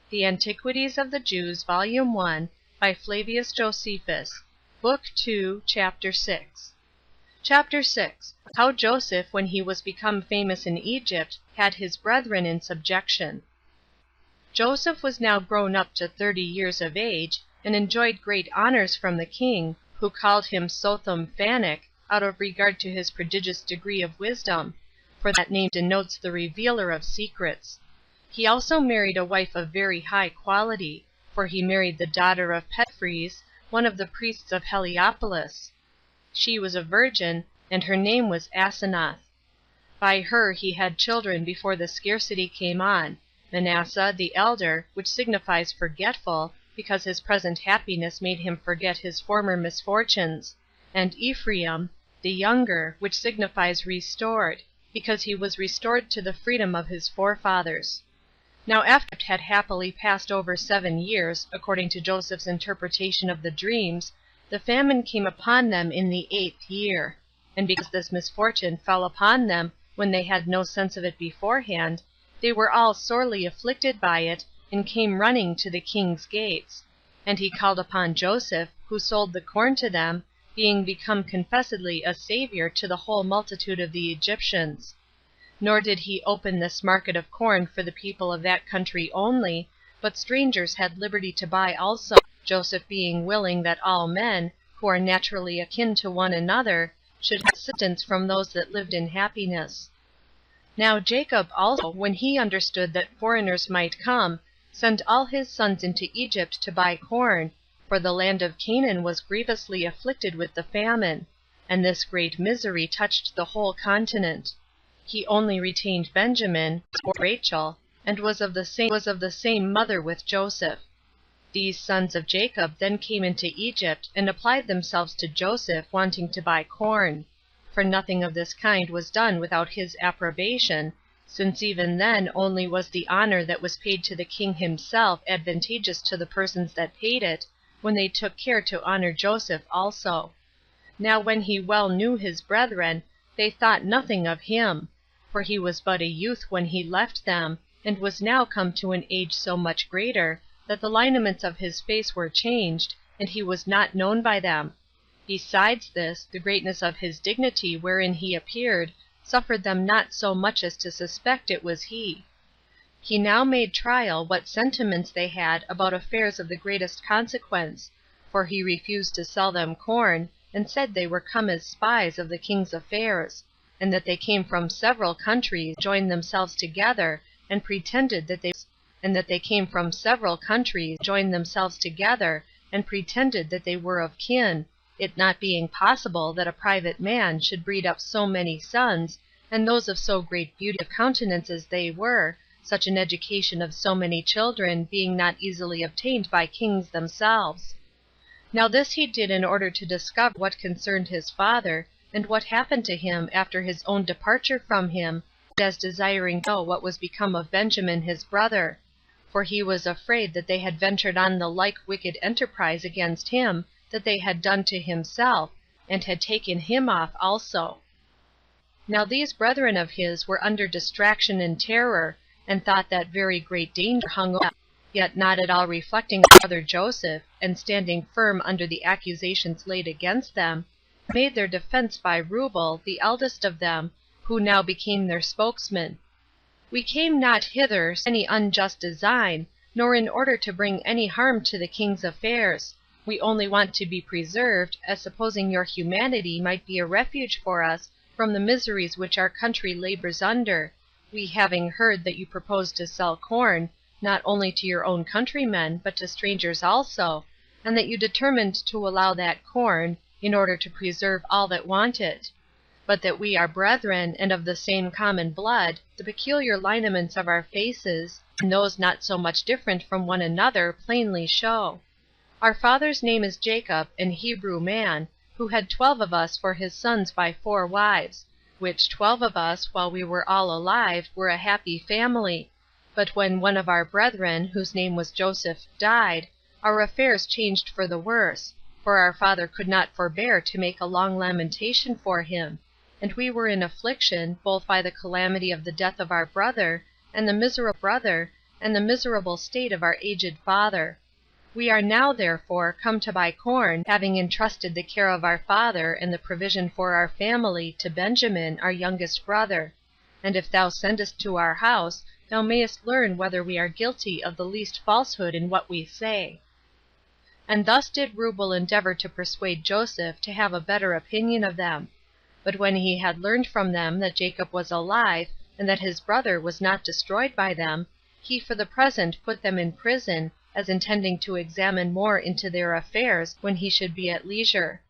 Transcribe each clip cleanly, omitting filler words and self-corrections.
The Antiquities of the Jews, Volume 1, by Flavius Josephus, Book 2, Chapter 6. Chapter 6. How Joseph, when he was become famous in Egypt, had his brethren in subjection. Joseph was now grown up to 30 years of age, and enjoyed great honors from the king, who called him Sothom Phanek, out of regard to his prodigious degree of wisdom, for that name denotes the revealer of secrets. He also married a wife of very high quality, for he married the daughter of Petphres, one of the priests of Heliopolis. She was a virgin, and her name was Asenath. By her he had children before the scarcity came on, Manasseh the elder, which signifies forgetful, because his present happiness made him forget his former misfortunes, and Ephraim, the younger, which signifies restored, because he was restored to the freedom of his forefathers. Now after had happily passed over 7 years, according to Joseph's interpretation of the dreams, the famine came upon them in the 8th year. And because this misfortune fell upon them when they had no sense of it beforehand, they were all sorely afflicted by it, and came running to the king's gates. And he called upon Joseph, who sold the corn to them, being become confessedly a savior to the whole multitude of the Egyptians. Nor did he open this market of corn for the people of that country only, but strangers had liberty to buy also, Joseph being willing that all men, who are naturally akin to one another, should have assistance from those that lived in happiness. Now Jacob also, when he understood that foreigners might come, sent all his sons into Egypt to buy corn, for the land of Canaan was grievously afflicted with the famine, and this great misery touched the whole continent. He only retained Benjamin, or Rachel, and was of the same mother with Joseph. These sons of Jacob then came into Egypt, and applied themselves to Joseph, wanting to buy corn; for nothing of this kind was done without his approbation, since even then only was the honor that was paid to the king himself advantageous to the persons that paid it, when they took care to honor Joseph also. Now when he well knew his brethren, they thought nothing of him, for he was but a youth when he left them, and was now come to an age so much greater, that the lineaments of his face were changed, and he was not known by them. Besides this, the greatness of his dignity wherein he appeared suffered them not so much as to suspect it was he. He now made trial what sentiments they had about affairs of the greatest consequence, for he refused to sell them corn, and said they were come as spies of the king's affairs, and that they came from several countries, joined themselves together, and pretended that they were of kin, it not being possible that a private man should breed up so many sons, and those of so great beauty of countenance as they were, such an education of so many children being not easily obtained by kings themselves. Now this he did in order to discover what concerned his father, and what happened to him after his own departure from him, as desiring to know what was become of Benjamin his brother, for he was afraid that they had ventured on the like wicked enterprise against him that they had done to himself, and had taken him off also. Now these brethren of his were under distraction and terror, and thought that very great danger hung over them, yet not at all reflecting on brother Joseph, and standing firm under the accusations laid against them, made their defense by Reuben, the eldest of them, who now became their spokesman. We came not hither with any unjust design, nor in order to bring any harm to the king's affairs. We only want to be preserved, as supposing your humanity might be a refuge for us from the miseries which our country labors under, we having heard that you propose to sell corn, not only to your own countrymen, but to strangers also, and that you determined to allow that corn, in order to preserve all that want it. But that we are brethren, and of the same common blood, the peculiar lineaments of our faces, and those not so much different from one another, plainly show. Our father's name is Jacob, an Hebrew man, who had 12 of us for his sons by 4 wives, which 12 of us, while we were all alive, were a happy family. But when one of our brethren, whose name was Joseph, died, our affairs changed for the worse, for our father could not forbear to make a long lamentation for him, and we were in affliction, both by the calamity of the death of our brother, and the miserable brother, and the miserable state of our aged father. We are now, therefore, come to buy corn, having entrusted the care of our father and the provision for our family to Benjamin, our youngest brother. And if thou sendest to our house, thou mayest learn whether we are guilty of the least falsehood in what we say. And thus did Reuben endeavor to persuade Joseph to have a better opinion of them. But when he had learned from them that Jacob was alive, and that his brother was not destroyed by them, he for the present put them in prison, as intending to examine more into their affairs when he should be at leisure.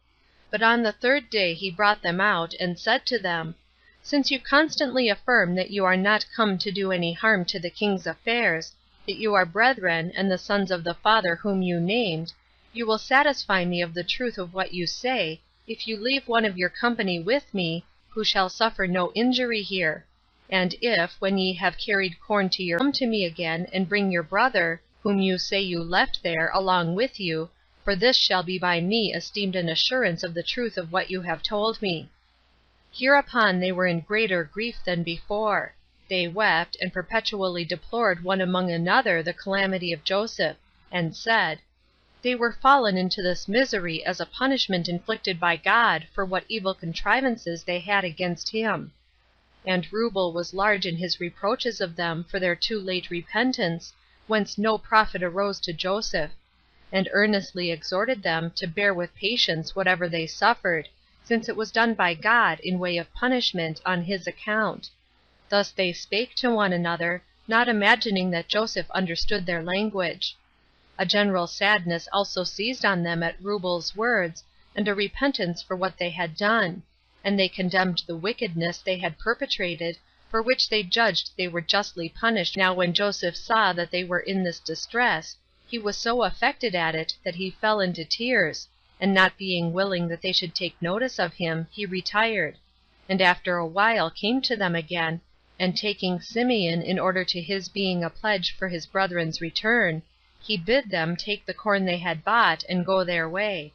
But on the third day he brought them out, and said to them, Since you constantly affirm that you are not come to do any harm to the king's affairs, that you are brethren, and the sons of the father whom you named, you will satisfy me of the truth of what you say, if you leave one of your company with me, who shall suffer no injury here. And if, when ye have carried corn to your come to me again, and bring your brother, whom you say you left there, along with you, for this shall be by me esteemed an assurance of the truth of what you have told me. Hereupon they were in greater grief than before. They wept, and perpetually deplored one among another the calamity of Joseph, and said, They were fallen into this misery as a punishment inflicted by God for what evil contrivances they had against him. And Reuben was large in his reproaches of them for their too late repentance, whence no profit arose to Joseph, and earnestly exhorted them to bear with patience whatever they suffered, since it was done by God in way of punishment on his account. Thus they spake to one another, not imagining that Joseph understood their language. A general sadness also seized on them at Reuben's words, and a repentance for what they had done, and they condemned the wickedness they had perpetrated, for which they judged they were justly punished. Now when Joseph saw that they were in this distress, he was so affected at it that he fell into tears, and not being willing that they should take notice of him, he retired, and after a while came to them again, and taking SIMEON in order to his being a pledge for his brethren's return, he bid them take the corn they had bought and go their way.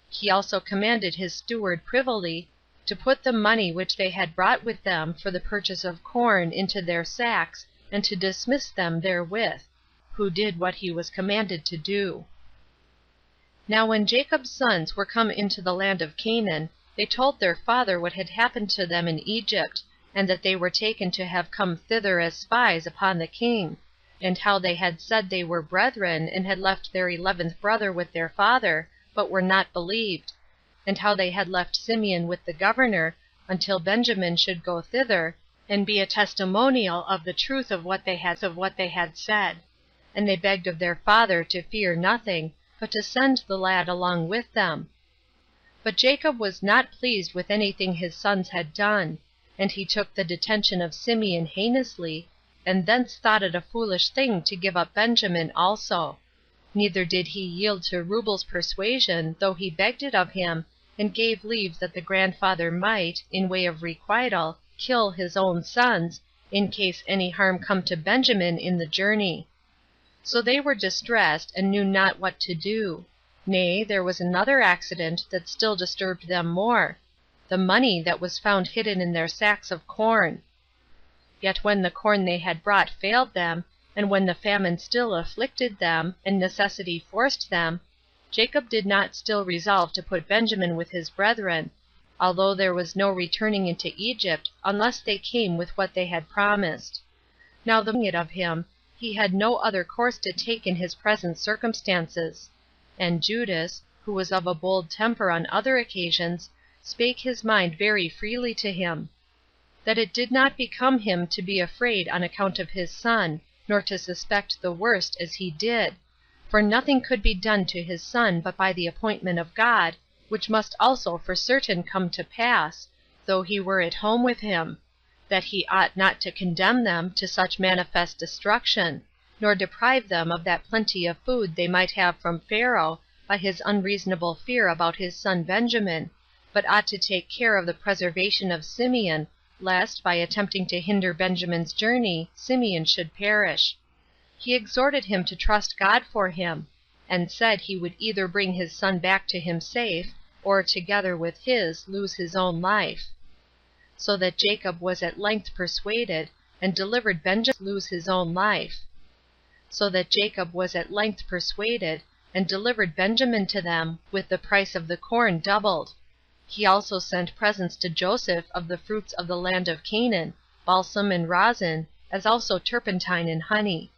He also commanded his steward privily to put the money which they had brought with them for the purchase of corn into their sacks, and to dismiss them therewith, who did what he was commanded to do. Now when Jacob's sons were come into the land of Canaan, they told their father what had happened to them in Egypt, and that they were taken to have come thither as spies upon the king, and how they had said they were brethren, and had left their 11th brother with their father, but were not believed, and how they had left Simeon with the governor, until Benjamin should go thither, and be a testimonial of the truth of what they had said. And they begged of their father to fear nothing, but to send the lad along with them. But Jacob was not pleased with anything his sons had done, and he took the detention of Simeon heinously, and thence thought it a foolish thing to give up Benjamin also. Neither did he yield to Reuben's persuasion, though he begged it of him, and gave leave that the grandfather might, in way of requital, kill his own sons, in case any harm come to Benjamin in the journey. So they were distressed, and knew not what to do. Nay, there was another accident that still disturbed them more, the money that was found hidden in their sacks of corn. Yet when the corn they had brought failed them, and when the famine still afflicted them, and necessity forced them, Jacob did not still resolve to put Benjamin with his brethren, although there was no returning into Egypt, unless they came with what they had promised. Now the it of him, he had no other course to take in his present circumstances. And Judas, who was of a bold temper on other occasions, spake his mind very freely to him, that it did not become him to be afraid on account of his son, nor to suspect the worst as he did, for nothing could be done to his son but by the appointment of God, which must also for certain come to pass, though he were at home with him, that he ought not to condemn them to such manifest destruction, nor deprive them of that plenty of food they might have from Pharaoh, by his unreasonable fear about his son Benjamin, but ought to take care of the preservation of Simeon, lest, by attempting to hinder Benjamin's journey, Simeon should perish. He exhorted him to trust God for him, and said he would either bring his son back to him safe, or together with his lose his own life. So that Jacob was at length persuaded, and delivered Benjamin to lose his own life. so that Jacob was at length persuaded, and delivered Benjamin to them, with the price of the corn doubled. He also sent presents to Joseph of the fruits of the land of Canaan, balsam and rosin, as also turpentine and honey.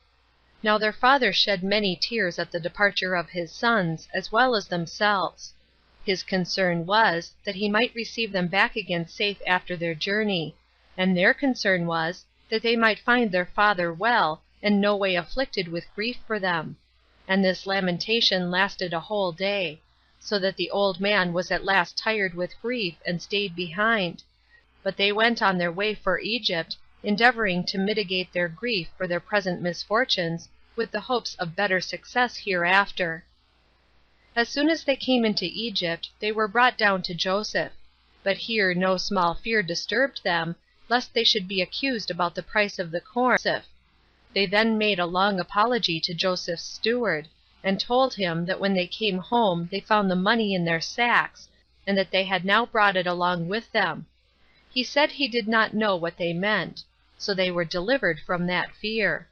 Now their father shed many tears at the departure of his sons, as well as themselves. His concern was, that he might receive them back again safe after their journey, and their concern was, that they might find their father well, and no way afflicted with grief for them. And this lamentation lasted a whole day, so that the old man was at last tired with grief, and stayed behind. But they went on their way for Egypt, endeavoring to mitigate their grief for their present misfortunes, with the hopes of better success hereafter. As soon as they came into Egypt, they were brought down to Joseph. But here no small fear disturbed them, lest they should be accused about the price of the corn. They then made a long apology to Joseph's steward, and told him that when they came home they found the money in their sacks, and that they had now brought it along with them. He said he did not know what they meant, so they were delivered from that fear.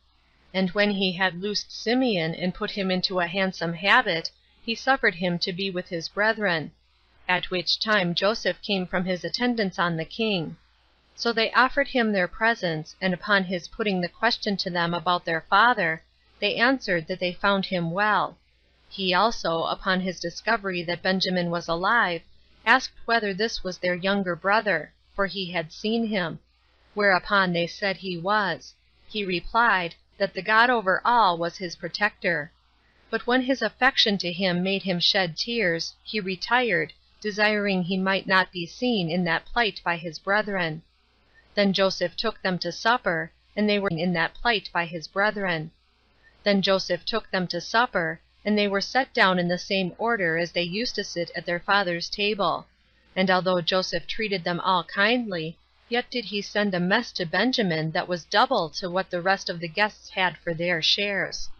And when he had loosed Simeon and put him into a handsome habit, he suffered him to be with his brethren. At which time Joseph came from his attendance on the king. So they offered him their presents, and upon his putting the question to them about their father, they answered that they found him well. He also, upon his discovery that Benjamin was alive, asked whether this was their younger brother, for he had seen him. Whereupon they said he was. He replied, that the God over all was his protector. But when his affection to him made him shed tears, he retired, desiring he might not be seen in that plight by his brethren. Then Joseph took them to supper, and they were in that plight by his brethren. Then Joseph took them to supper, and they were set down in the same order as they used to sit at their father's table. And although Joseph treated them all kindly, yet did he send a mess to Benjamin that was double to what the rest of the guests had for their shares.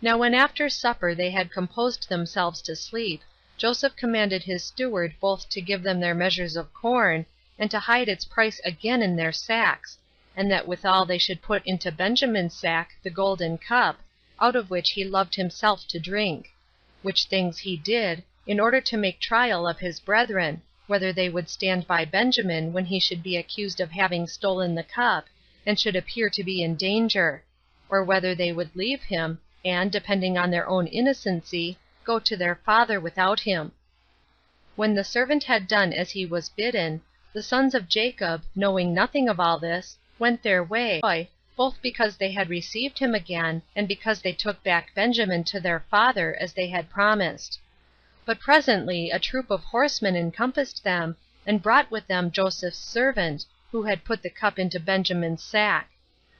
Now when after supper they had composed themselves to sleep, Joseph commanded his steward both to give them their measures of corn, and to hide its price again in their sacks, and that withal they should put into Benjamin's sack the golden cup, out of which he loved himself to drink. Which things he did, in order to make trial of his brethren, whether they would stand by Benjamin when he should be accused of having stolen the cup, and should appear to be in danger, or whether they would leave him, and, depending on their own innocency, go to their father without him. When the servant had done as he was bidden, the sons of Jacob, knowing nothing of all this, went their way, both because they had received him again, and because they took back Benjamin to their father as they had promised. But presently a troop of horsemen encompassed them, and brought with them Joseph's servant, who had put the cup into Benjamin's sack.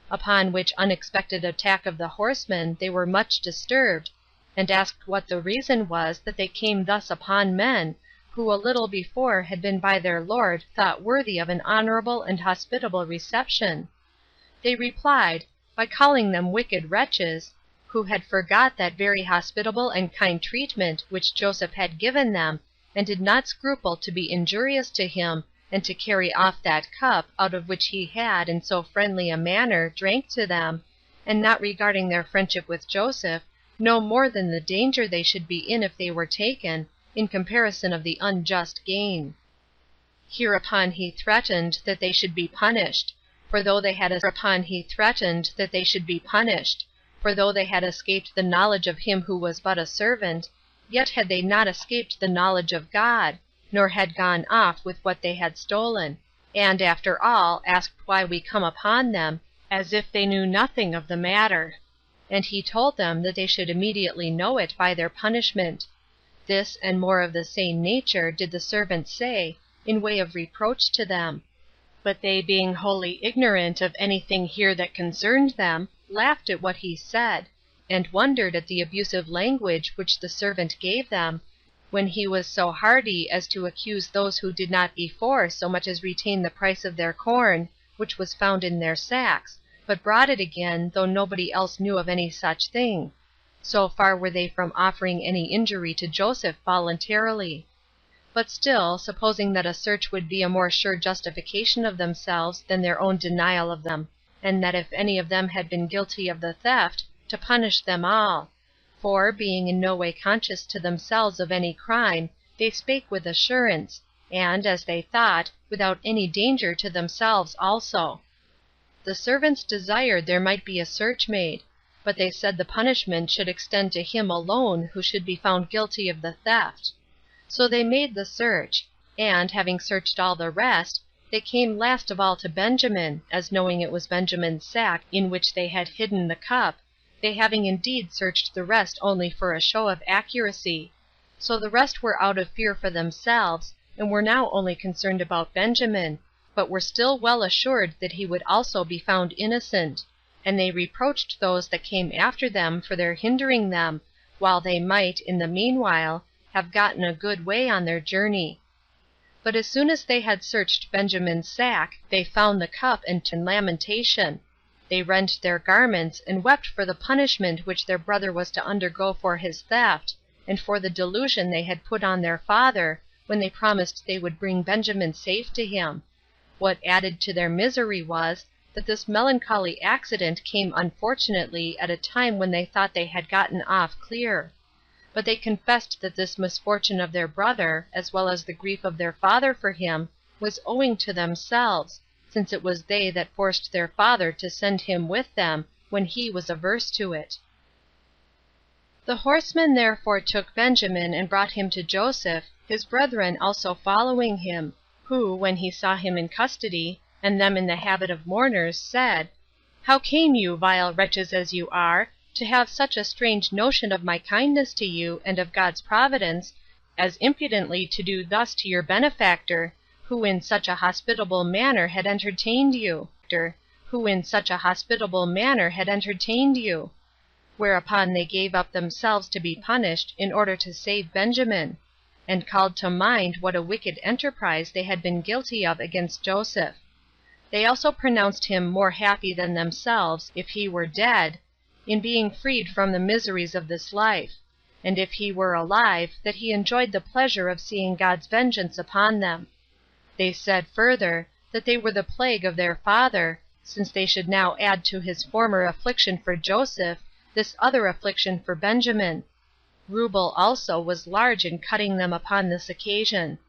Upon which unexpected attack of the horsemen they were much disturbed, and asked what the reason was that they came thus upon men, who a little before had been by their lord thought worthy of an honorable and hospitable reception. They replied, by calling them wicked wretches, who had forgot that very hospitable and kind treatment which Joseph had given them, and did not scruple to be injurious to him, and to carry off that cup out of which he had in so friendly a manner drank to them, and not regarding their friendship with Joseph, no more than the danger they should be in if they were taken, in comparison of the unjust gain. Hereupon he threatened that they should be punished, for though they had escaped the knowledge of him who was but a servant, yet had they not escaped the knowledge of God, nor had gone off with what they had stolen, and after all asked why we come upon them, as if they knew nothing of the matter. And he told them that they should immediately know it by their punishment. This and more of the same nature did the servant say, in way of reproach to them. But they being wholly ignorant of anything here that concerned them, laughed at what he said, and wondered at the abusive language which the servant gave them, when he was so hardy as to accuse those who did not before so much as retain the price of their corn, which was found in their sacks, but brought it again, though nobody else knew of any such thing. So far were they from offering any injury to Joseph voluntarily. But still, supposing that a search would be a more sure justification of themselves than their own denial of them, and that if any of them had been guilty of the theft, to punish them all; for, being in no way conscious to themselves of any crime, they spake with assurance, and, as they thought, without any danger to themselves also. The servants desired there might be a search made, but they said the punishment should extend to him alone who should be found guilty of the theft. So they made the search, and, having searched all the rest, they came last of all to Benjamin, as knowing it was Benjamin's sack in which they had hidden the cup, they having indeed searched the rest only for a show of accuracy. So the rest were out of fear for themselves, and were now only concerned about Benjamin, but were still well assured that he would also be found innocent, and they reproached those that came after them for their hindering them, while they might, in the meanwhile, have gotten a good way on their journey. But as soon as they had searched Benjamin's sack, they found the cup and in lamentation. They rent their garments, and wept for the punishment which their brother was to undergo for his theft, and for the delusion they had put on their father, when they promised they would bring Benjamin safe to him. What added to their misery was, that this melancholy accident came unfortunately at a time when they thought they had gotten off clear. But they confessed that this misfortune of their brother, as well as the grief of their father for him, was owing to themselves, since it was they that forced their father to send him with them, when he was averse to it. The horsemen therefore took Benjamin and brought him to Joseph, his brethren also following him, who, when he saw him in custody, and them in the habit of mourners, said, How came you, vile wretches as you are, to have such a strange notion of my kindness to you, and of God's providence, as impudently to do thus to your benefactor, who in such a hospitable manner had entertained you? Whereupon they gave up themselves to be punished, in order to save Benjamin, and called to mind what a wicked enterprise they had been guilty of against Joseph. They also pronounced him more happy than themselves, if he were dead, in being freed from the miseries of this life, and if he were alive, that he enjoyed the pleasure of seeing God's vengeance upon them. They said further, that they were the plague of their father, since they should now add to his former affliction for Joseph this other affliction for Benjamin. Rubel also was large in cutting them upon this occasion.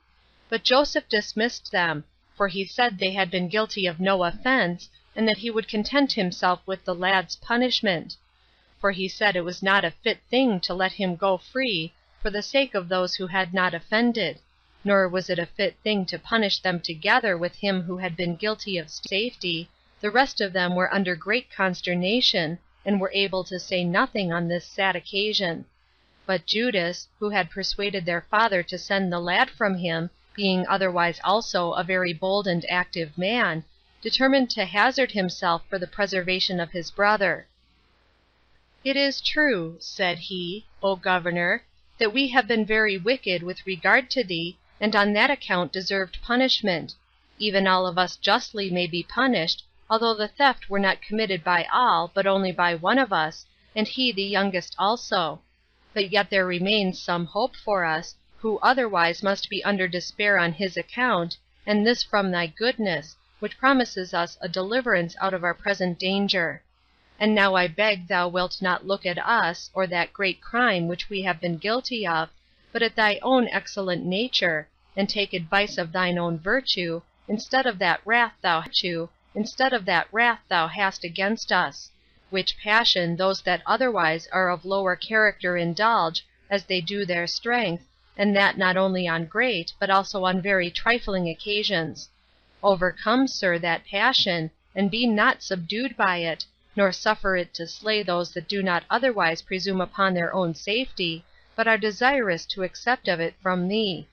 But Joseph dismissed them, for he said they had been guilty of no offense, and that he would content himself with the lad's punishment. For he said it was not a fit thing to let him go free, for the sake of those who had not offended, nor was it a fit thing to punish them together with him who had been guilty of safety. The rest of them were under great consternation, and were able to say nothing on this sad occasion. But Judas, who had persuaded their father to send the lad from him, being otherwise also a very bold and active man, determined to hazard himself for the preservation of his brother. It is true, said he, O governor, that we have been very wicked with regard to thee, and on that account deserved punishment. Even all of us justly may be punished, although the theft were not committed by all, but only by one of us, and he the youngest also. But yet there remains some hope for us, who otherwise must be under despair on his account, and this from thy goodness, which promises us a deliverance out of our present danger. And now I beg thou wilt not look at us, or that great crime which we have been guilty of, but at thy own excellent nature, and take advice of thine own virtue, instead of that wrath thou hast against us, which passion those that otherwise are of lower character indulge, as they do their strength, and that not only on great, but also on very trifling occasions. Overcome, sir, that passion, and be not subdued by it, nor suffer it to slay those that do not otherwise presume upon their own safety, but are desirous to accept of it from thee.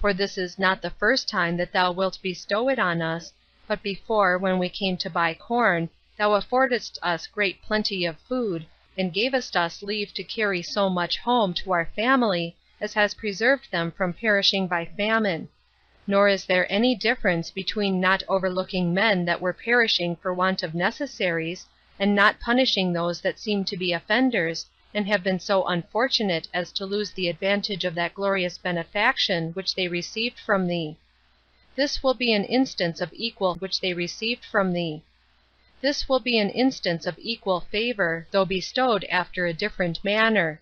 For this is not the first time that thou wilt bestow it on us, but before, when we came to buy corn, thou affordedst us great plenty of food, and gavest us leave to carry so much home to our family as has preserved them from perishing by famine. Nor is there any difference between not overlooking men that were perishing for want of necessaries, and not punishing those that seem to be offenders, and have been so unfortunate as to lose the advantage of that glorious benefaction which they received from thee. This will be an instance of equal which they received from thee. This will be an instance of equal favor, though bestowed after a different manner.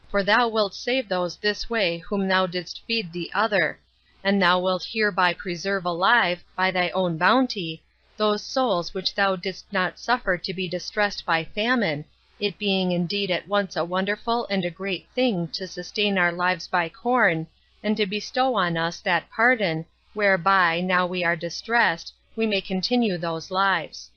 For thou wilt save those this way whom thou didst feed the other; and thou wilt hereby preserve alive, by thy own bounty, those souls which thou didst not suffer to be distressed by famine, it being indeed at once a wonderful and a great thing to sustain our lives by corn, and to bestow on us that pardon, whereby, now we are distressed, we may continue those lives.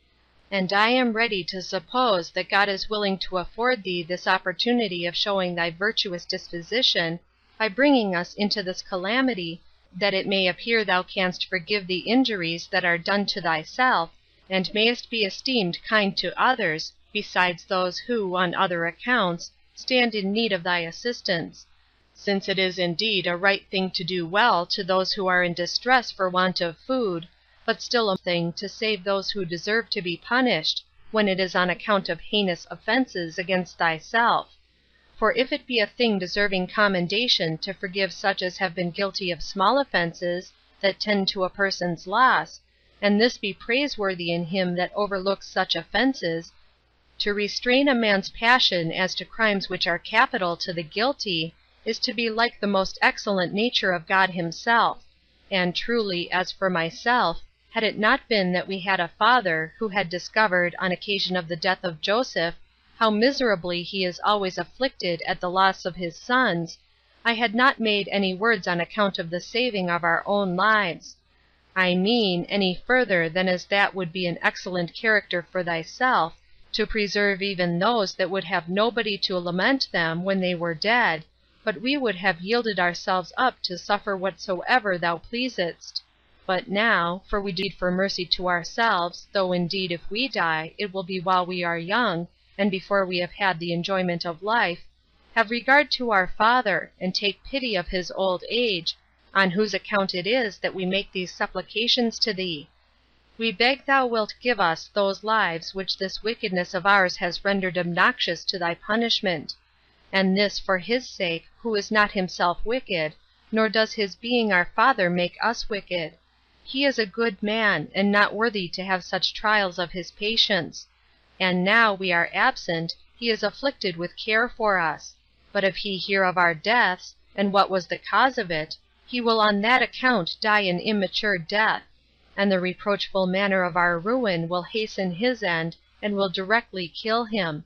And I am ready to suppose that God is willing to afford thee this opportunity of showing thy virtuous disposition, by bringing us into this calamity, that it may appear thou canst forgive the injuries that are done to thyself, and mayest be esteemed kind to others, besides those who, on other accounts, stand in need of thy assistance; since it is indeed a right thing to do well to those who are in distress for want of food, but still a thing to save those who deserve to be punished, when it is on account of heinous offenses against thyself. For if it be a thing deserving commendation to forgive such as have been guilty of small offenses, that tend to a person's loss, and this be praiseworthy in him that overlooks such offenses, to restrain a man's passion as to crimes which are capital to the guilty, is to be like the most excellent nature of God himself. And truly, as for myself, had it not been that we had a father who had discovered, on occasion of the death of Joseph, how miserably he is always afflicted at the loss of his sons, I had not made any words on account of the saving of our own lives. I mean, any further than as that would be an excellent character for thyself, to preserve even those that would have nobody to lament them when they were dead, but we would have yielded ourselves up to suffer whatsoever thou pleasedst. But now, for we do for mercy to ourselves, though indeed if we die, it will be while we are young, and before we have had the enjoyment of life, have regard to our father, and take pity of his old age, on whose account it is that we make these supplications to thee. We beg thou wilt give us those lives which this wickedness of ours has rendered obnoxious to thy punishment, and this for his sake, who is not himself wicked, nor does his being our father make us wicked. He is a good man, and not worthy to have such trials of his patience. And now we are absent, he is afflicted with care for us. But if he hear of our deaths, and what was the cause of it, he will on that account die an immature death, and the reproachful manner of our ruin will hasten his end, and will directly kill him;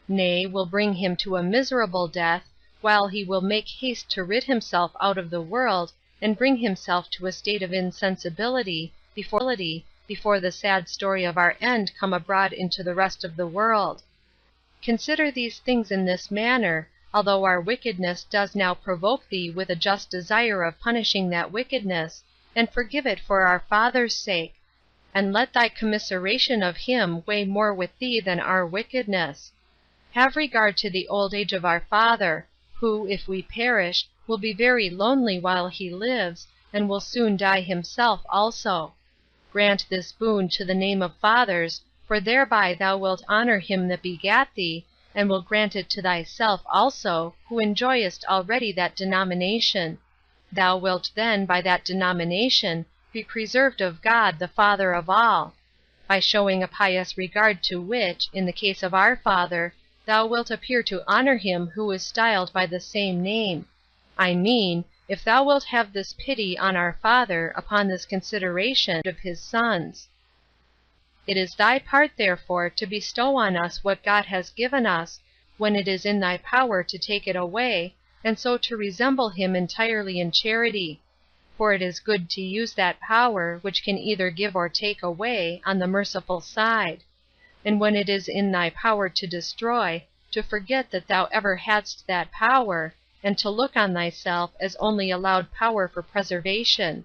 nay, will bring him to a miserable death, while he will make haste to rid himself out of the world, and bring himself to a state of insensibility, before the sad story of our end come abroad into the rest of the world. Consider these things in this manner, although our wickedness does now provoke thee with a just desire of punishing that wickedness, and forgive it for our father's sake, and let thy commiseration of him weigh more with thee than our wickedness. Have regard to the old age of our father, who, if we perish, will be very lonely while he lives, and will soon die himself also. Grant this boon to the name of fathers, for thereby thou wilt honor him that begat thee, and will grant it to thyself also, who enjoyest already that denomination. Thou wilt then by that denomination be preserved of God the Father of all, by showing a pious regard to which, in the case of our father, thou wilt appear to honor him who is styled by the same name. I mean, if thou wilt have this pity on our father upon this consideration of his sons. It is thy part, therefore, to bestow on us what God has given us, when it is in thy power to take it away, and so to resemble him entirely in charity. For it is good to use that power, which can either give or take away, on the merciful side. And when it is in thy power to destroy, to forget that thou ever hadst that power, and to look on thyself as only allowed power for preservation;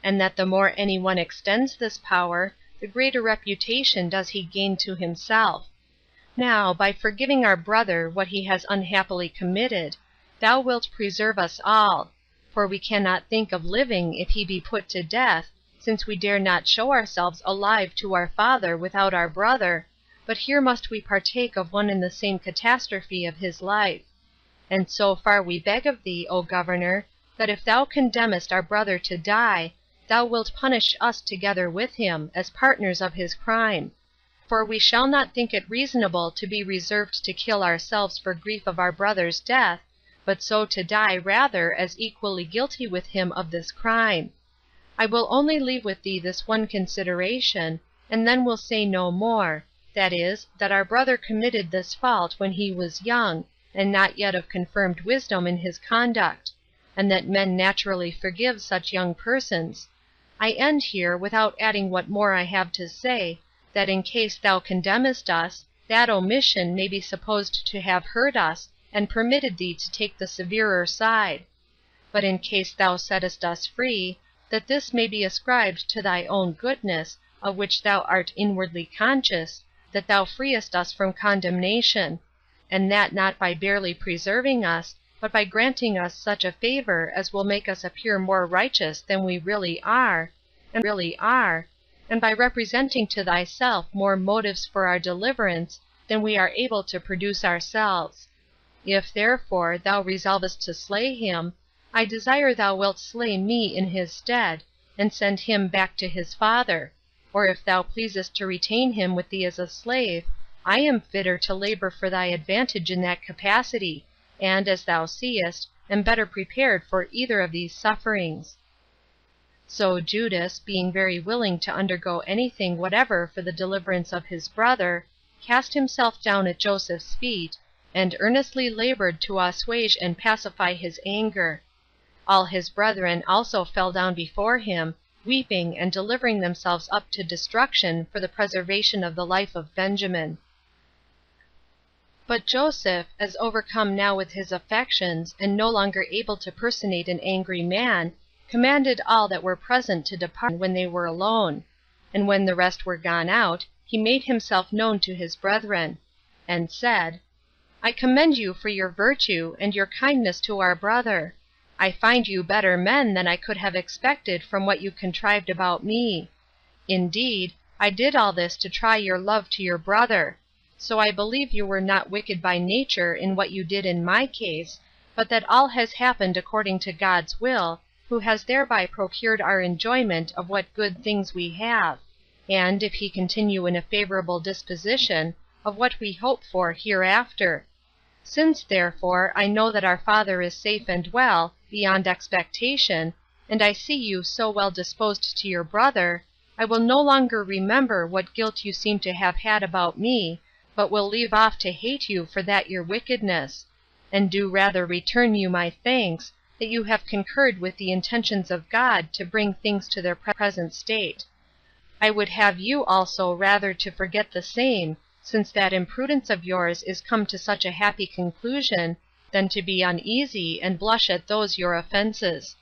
and that the more any one extends this power, the greater reputation does he gain to himself. Now, by forgiving our brother what he has unhappily committed, thou wilt preserve us all, for we cannot think of living if he be put to death, since we dare not show ourselves alive to our father without our brother, but here must we partake of one and the same catastrophe of his life. And so far we beg of thee, O governor, that if thou condemnest our brother to die, thou wilt punish us together with him, as partners of his crime. For we shall not think it reasonable to be reserved to kill ourselves for grief of our brother's death, but so to die rather as equally guilty with him of this crime. I will only leave with thee this one consideration, and then will say no more, that is, that our brother committed this fault when he was young, and not yet of confirmed wisdom in his conduct, and that men naturally forgive such young persons. I end here, without adding what more I have to say, that in case thou condemnest us, that omission may be supposed to have hurt us, and permitted thee to take the severer side. But in case thou settest us free, that this may be ascribed to thy own goodness, of which thou art inwardly conscious, that thou freest us from condemnation, and that not by barely preserving us, but by granting us such a favor as will make us appear more righteous than we really are, and by representing to thyself more motives for our deliverance than we are able to produce ourselves. If, therefore, thou resolvest to slay him, I desire thou wilt slay me in his stead, and send him back to his father, or if thou pleasest to retain him with thee as a slave, I am fitter to labor for thy advantage in that capacity, and, as thou seest, am better prepared for either of these sufferings. So Judas, being very willing to undergo anything whatever for the deliverance of his brother, cast himself down at Joseph's feet, and earnestly labored to assuage and pacify his anger. All his brethren also fell down before him, weeping and delivering themselves up to destruction for the preservation of the life of Benjamin. But Joseph, as overcome now with his affections, and no longer able to personate an angry man, commanded all that were present to depart when they were alone. And when the rest were gone out, he made himself known to his brethren, and said, I commend you for your virtue, and your kindness to our brother. I find you better men than I could have expected from what you contrived about me. Indeed, I did all this to try your love to your brother. So I believe you were not wicked by nature in what you did in my case, but that all has happened according to God's will, who has thereby procured our enjoyment of what good things we have, and, if he continue in a favorable disposition, of what we hope for hereafter. Since, therefore, I know that our father is safe and well, beyond expectation, and I see you so well disposed to your brother, I will no longer remember what guilt you seem to have had about me, but will leave off to hate you for that your wickedness, and do rather return you my thanks, that you have concurred with the intentions of God to bring things to their present state. I would have you also rather to forget the same, since that imprudence of yours is come to such a happy conclusion, than to be uneasy and blush at those your offenses.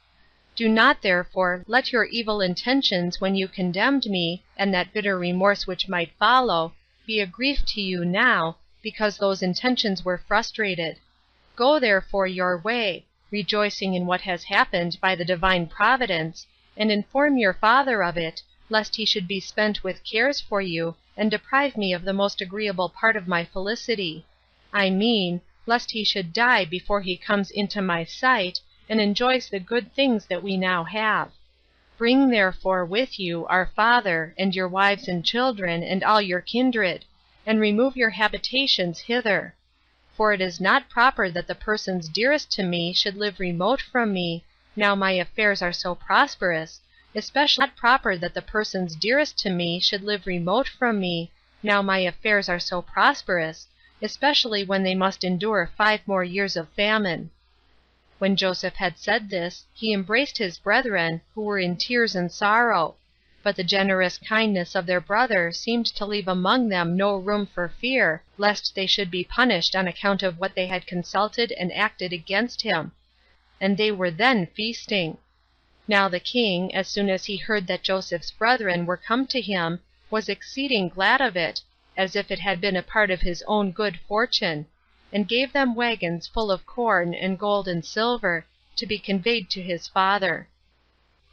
Do not, therefore, let your evil intentions when you condemned me, and that bitter remorse which might follow, be a grief to you now, because those intentions were frustrated. Go therefore your way, rejoicing in what has happened by the divine providence, and inform your father of it, lest he should be spent with cares for you, and deprive me of the most agreeable part of my felicity. I mean, lest he should die before he comes into my sight, and enjoys the good things that we now have. Bring therefore with you our father, and your wives and children, and all your kindred, and remove your habitations hither. For it is not proper that the persons dearest to me should live remote from me, now my affairs are so prosperous, especially not proper that the persons dearest to me should live remote from me, now my affairs are so prosperous, especially when they must endure 5 more years of famine. When Joseph had said this, he embraced his brethren, who were in tears and sorrow. But the generous kindness of their brother seemed to leave among them no room for fear, lest they should be punished on account of what they had consulted and acted against him. And they were then feasting. Now the king, as soon as he heard that Joseph's brethren were come to him, was exceeding glad of it, as if it had been a part of his own good fortune, and gave them wagons full of corn and gold and silver, to be conveyed to his father.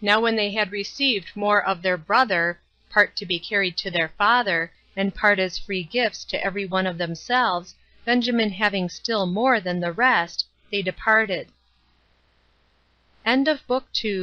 Now when they had received more of their brother, part to be carried to their father, and part as free gifts to every one of themselves, Benjamin having still more than the rest, they departed. End of Book 2.